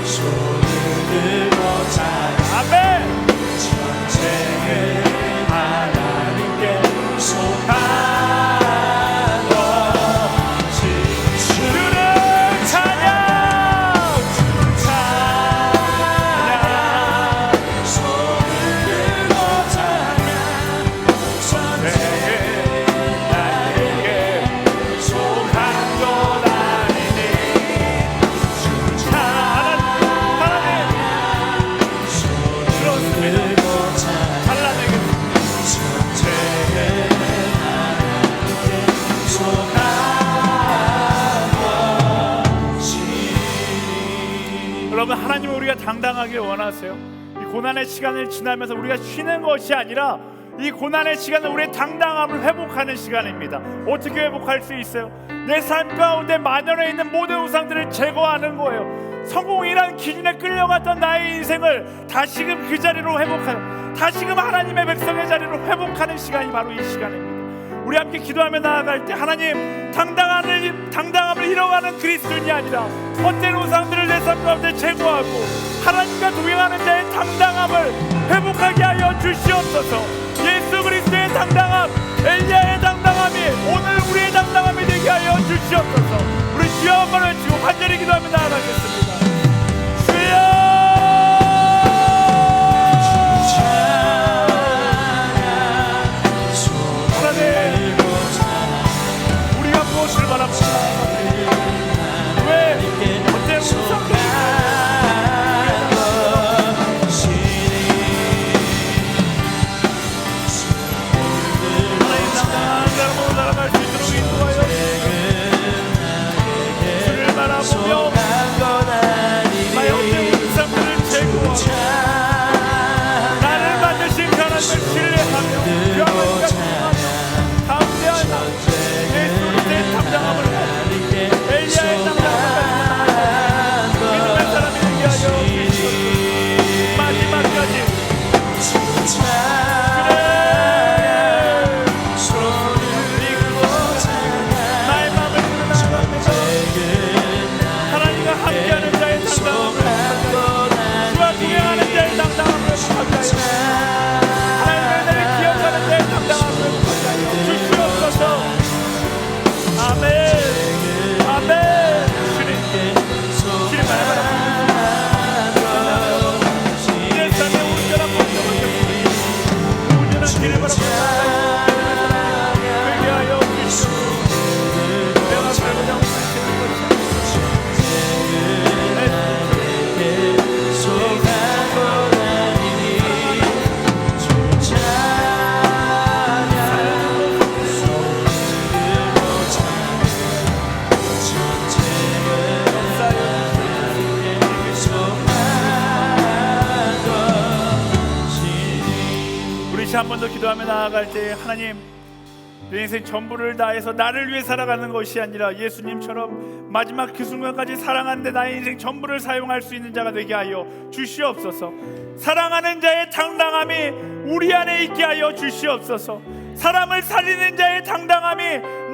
손을 들고 찬양 아멘 전쟁은 하나님께 속한 것이 주를 찬양 주 찬양 손을 들고 찬양 전쟁은 나에게 속한 것 아니니 주 하나님 그렇습니다. 찬란하게 전쟁은 하나님께 속한 것이니 여러분 하나님은 우리가 당당하길 원하세요. 이 고난의 시간을 지나면서 우리가 쉬는 것이 아니라 이 고난의 시간은 우리의 당당함을 회복하는 시간입니다. 어떻게 회복할 수 있어요? 내 삶 가운데 만연해 있는 모든 우상들을 제거하는 거예요. 성공이란 기준에 끌려갔던 나의 인생을 다시금 그 자리로 회복하여 다시금 하나님의 백성의 자리로 회복하는 시간이 바로 이 시간입니다. 우리 함께 기도하며 나아갈 때 하나님 당당함을 잃어가는 그리스도인이 아니라 헛된 우상들을 내 삶 가운데 제거하고 하나님과 동행하는 자의 당당함을 회복하게 하여 주시옵소서. 예수 그리스도의 당당함, 엘리야의 당당함이 오늘 우리의 당당함이 되게 하여 주시옵소서. 우리 주여 한번 외치고 간절히 기도하며 나아가겠습니다. 주여 우리가 무엇을 바랍니까? 왜 헛된 우상들 하나님 당당한 자로 나아갈 수 있도록 인도하여 주시옵소서. 주를 바라 아멘. 주님 내 삶의 온전한 모습을 온전한 길을 바라보며 되게 하여 주시옵소서. 내가 살고자 하시는 것이 한 번 더 기도하며 나아갈 때 하나님 내 인생 전부를 다해서 나를 위해 살아가는 것이 아니라 예수님처럼 마지막 그 순간까지 사랑하는데 나의 인생 전부를 사용할 수 있는 자가 되게 하여 주시옵소서. 사랑하는 자의 당당함이 우리 안에 있게 하여 주시옵소서. 사람을 살리는 자의 당당함이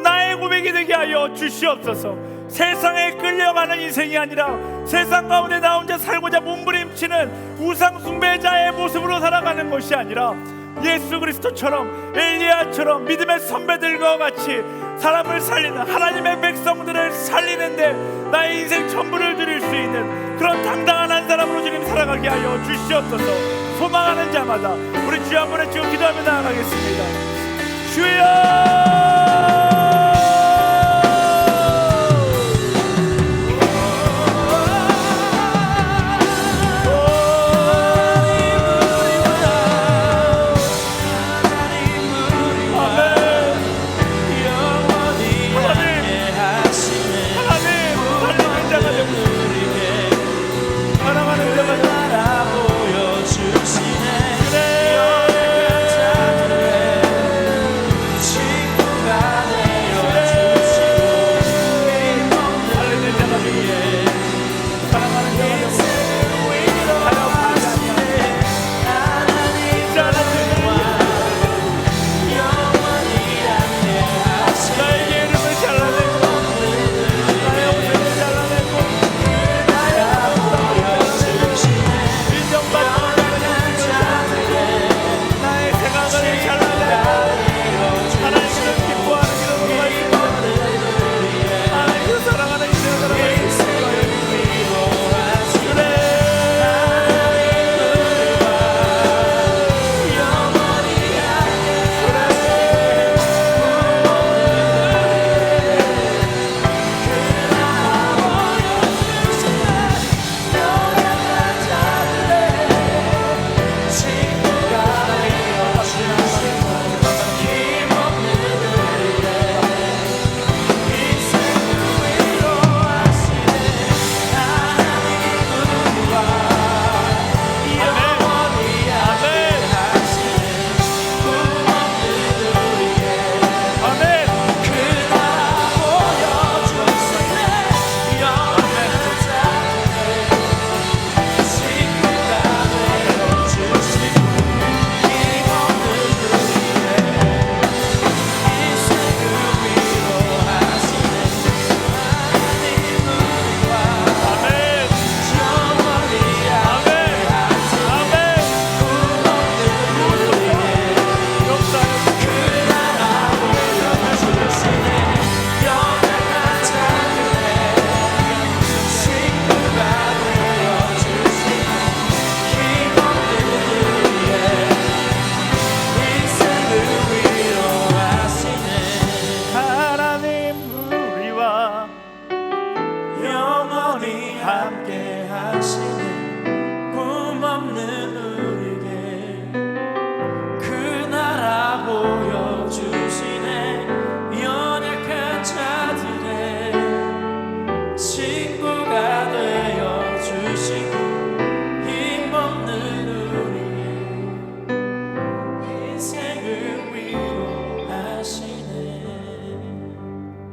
나의 고백이 되게 하여 주시옵소서. 세상에 끌려가는 인생이 아니라 세상 가운데 나 혼자 살고자 몸부림치는 우상 숭배자의 모습으로 살아가는 것이 아니라 예수 그리스도처럼 엘리야처럼 믿음의 선배들과 같이 사람을 살리는 하나님의 백성들을 살리는데 나의 인생 전부를 드릴 수 있는 그런 당당한 한 사람으로 주님 살아가게 하여 주시옵소서. 소망하는 자마다 우리 주여 한 번에 지금 기도하며 나아가겠습니다. 주여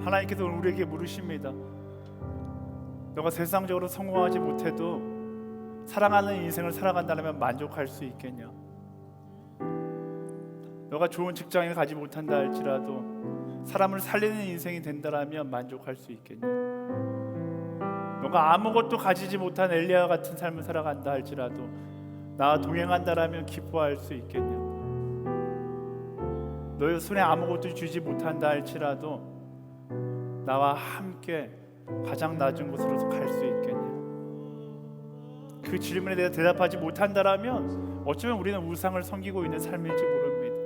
하나님께서 우리에게 물으십니다. 너가 세상적으로 성공하지 못해도 사랑하는 인생을 살아간다면 만족할 수 있겠냐? 너가 좋은 직장에 가지 못한다 할지라도 사람을 살리는 인생이 된다면 만족할 수 있겠냐? 너가 아무것도 가지지 못한 엘리야 같은 삶을 살아간다 할지라도 나와 동행한다라면 기뻐할 수 있겠냐? 너의 손에 아무것도 주지 못한다 할지라도 나와 함께 가장 낮은 곳으로 갈 수 있겠냐? 그 질문에 대해 대답하지 못한다라면 어쩌면 우리는 우상을 섬기고 있는 삶일지 모릅니다.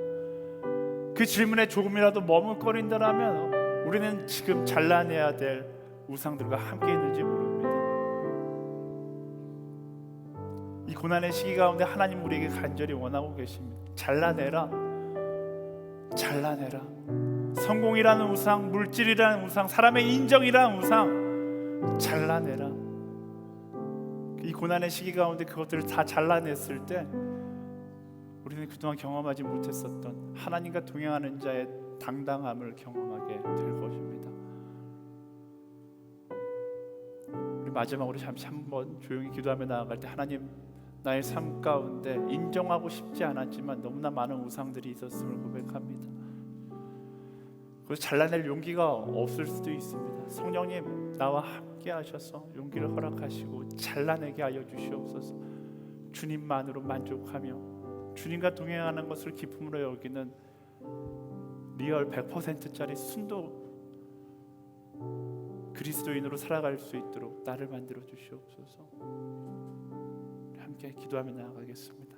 그 질문에 조금이라도 머뭇거린다라면 우리는 지금 잘라내야 될 우상들과 함께 있는지 모릅니다. 이 고난의 시기 가운데 하나님 우리에게 간절히 원하고 계십니다. 잘라내라. 잘라내라. 성공이라는 우상, 물질이라는 우상, 사람의 인정이라는 우상 잘라내라. 이 고난의 시기 가운데 그것들을 다 잘라냈을 때 우리는 그동안 경험하지 못했었던 하나님과 동행하는 자의 당당함을 경험하게 될 것입니다. 우리 마지막으로 잠시 한번 조용히 기도하며 나아갈 때, 하나님, 나의 삶 가운데 인정하고 싶지 않았지만 너무나 많은 우상들이 있었음을 고백합니다. 그래서 잘라낼 용기가 없을 수도 있습니다. 성령님, 나와 함께 하셔서 용기를 허락하시고 잘라내게 하여 주시옵소서. 주님만으로 만족하며 주님과 동행하는 것을 기쁨으로 여기는 리얼 100%짜리 순도 그리스도인으로 살아갈 수 있도록 나를 만들어 주시옵소서. 함께 기도하며 나아가겠습니다.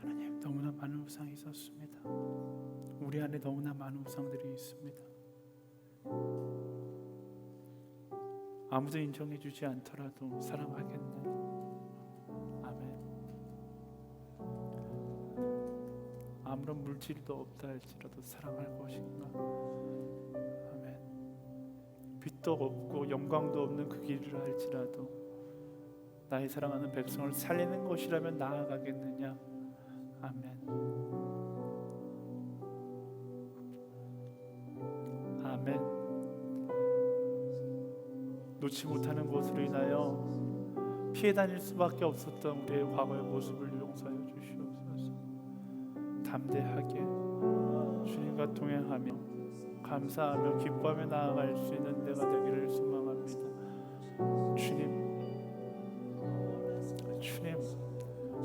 하나님, 너무나 많은 우상이 있었습니다. 우리 안에 너무나 많은 우상들이 있습니다. 아무도 인정해주지 않더라도 사랑하겠네. 아멘. 아무런 물질도 없다 할지라도 사랑할 것인가. 아멘. 빛도 없고 영광도 없는 그 길을 할지라도 나의 사랑하는 백성을 살리는 것이라면 나아가겠느냐. 아멘. 아멘. 놓지 못하는 것으로 인하여 피해 다닐 수밖에 없었던 우리의 과거의 모습을 용서하여 주시옵소서. 담대하게 주님과 동행하며 감사하며 기뻐하며 나아갈 수 있는 내가 되기를 소망합니다. 주님,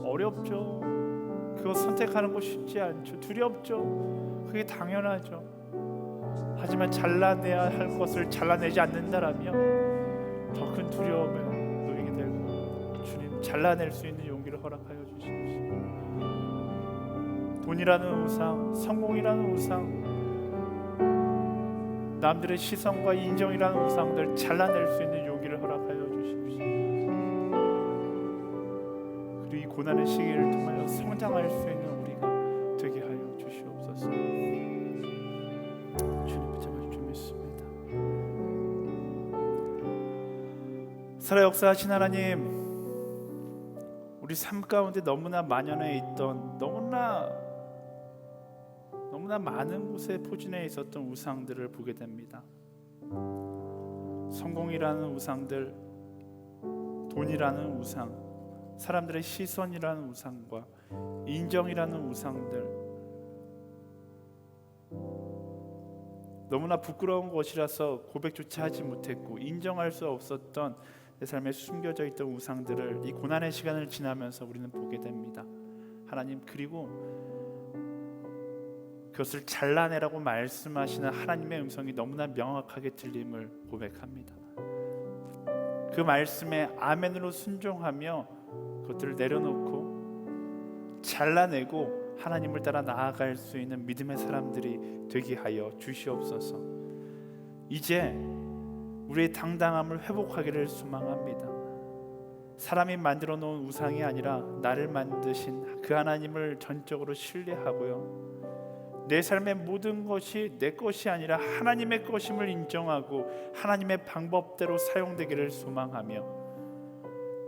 어렵죠. 그거 선택하는 거 쉽지 않죠. 두렵죠. 그게 당연하죠. 하지만 잘라내야 할 것을 잘라내지 않는다라면 더 큰 두려움에 놓이게 될 겁니다. 주님, 잘라낼 수 있는 용기를 허락하여 주십시오. 돈이라는 우상, 성공이라는 우상, 남들의 시선과 인정이라는 우상들 잘라낼 수 있는 용기를 허락하여 주십시오. 그리고 이 고난의 시기를 통하여 성장할 수 있는 우리가 되게 하여 주시옵소서. 주님 붙잡아 주 믿습니다. 살아 역사하신 하나님, 우리 삶 가운데 너무나 만연해 있던 너무나 많은 곳에 포진해 있었던 우상들을 보게 됩니다. 성공이라는 우상들, 돈이라는 우상, 사람들의 시선이라는 우상과 인정이라는 우상들, 너무나 부끄러운 것이라서 고백조차 하지 못했고 인정할 수 없었던 내 삶에 숨겨져 있던 우상들을 이 고난의 시간을 지나면서 우리는 보게 됩니다. 하나님, 그리고 그것을 잘라내라고 말씀하시는 하나님의 음성이 너무나 명확하게 들림을 고백합니다. 그 말씀에 아멘으로 순종하며 그것들을 내려놓고 잘라내고 하나님을 따라 나아갈 수 있는 믿음의 사람들이 되게 하여 주시옵소서. 이제 우리의 당당함을 회복하기를 소망합니다. 사람이 만들어 놓은 우상이 아니라 나를 만드신 그 하나님을 전적으로 신뢰하고요, 내 삶의 모든 것이 내 것이 아니라 하나님의 것임을 인정하고 하나님의 방법대로 사용되기를 소망하며,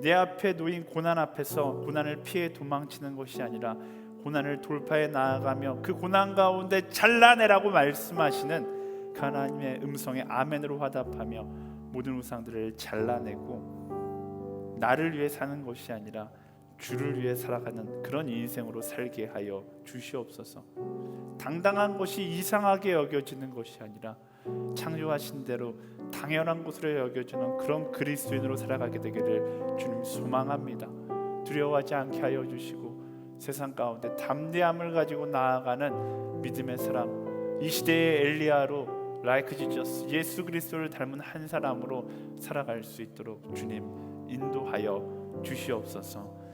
내 앞에 놓인 고난 앞에서 고난을 피해 도망치는 것이 아니라 고난을 돌파해 나아가며 그 고난 가운데 잘라내라고 말씀하시는 그 하나님의 음성에 아멘으로 화답하며 모든 우상들을 잘라내고 나를 위해 사는 것이 아니라 주를 위해 살아가는 그런 인생으로 살게 하여 주시옵소서. 당당한 것이 이상하게 여겨지는 것이 아니라 창조하신 대로 당연한 것으로 여겨지는 그런 그리스도인으로 살아가게 되기를 주님 소망합니다. 두려워하지 않게 하여 주시고 세상 가운데 담대함을 가지고 나아가는 믿음의 사람, 이 시대의 엘리야로 like Jesus, 예수 그리스도를 닮은 한 사람으로 살아갈 수 있도록 주님 인도하여 주시옵소서.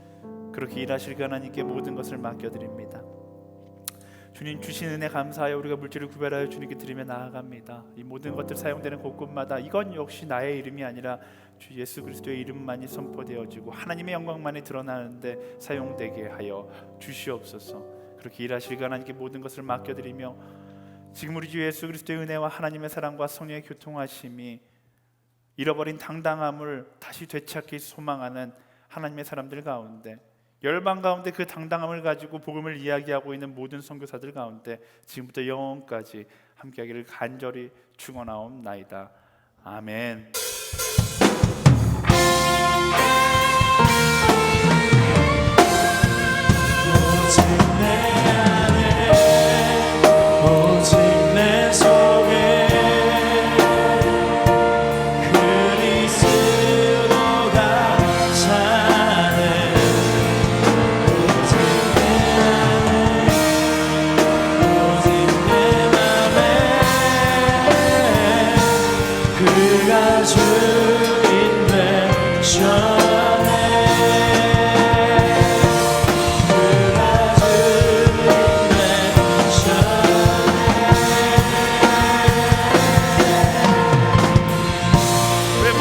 그렇게 일하실 하나님께 모든 것을 맡겨드립니다. 주님 주신 은혜 감사하여 우리가 물질을 구별하여 주님께 드리며 나아갑니다. 이 모든 것들 사용되는 곳곳마다 이건 역시 나의 이름이 아니라 주 예수 그리스도의 이름만이 선포되어지고 하나님의 영광만이 드러나는데 사용되게 하여 주시옵소서. 그렇게 일하실 하나님께 모든 것을 맡겨드리며 지금 우리 주 예수 그리스도의 은혜와 하나님의 사랑과 성령의 교통하심이 잃어버린 당당함을 다시 되찾기 소망하는 하나님의 사람들 가운데, 열방 가운데 그 당당함을 가지고 복음을 이야기하고 있는 모든 선교사들 가운데 지금부터 영원까지 함께하기를 간절히 축원하옵나이다. 아멘.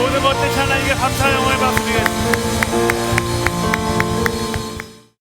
모든 것들 하나님께 감사 영광을 받습니다.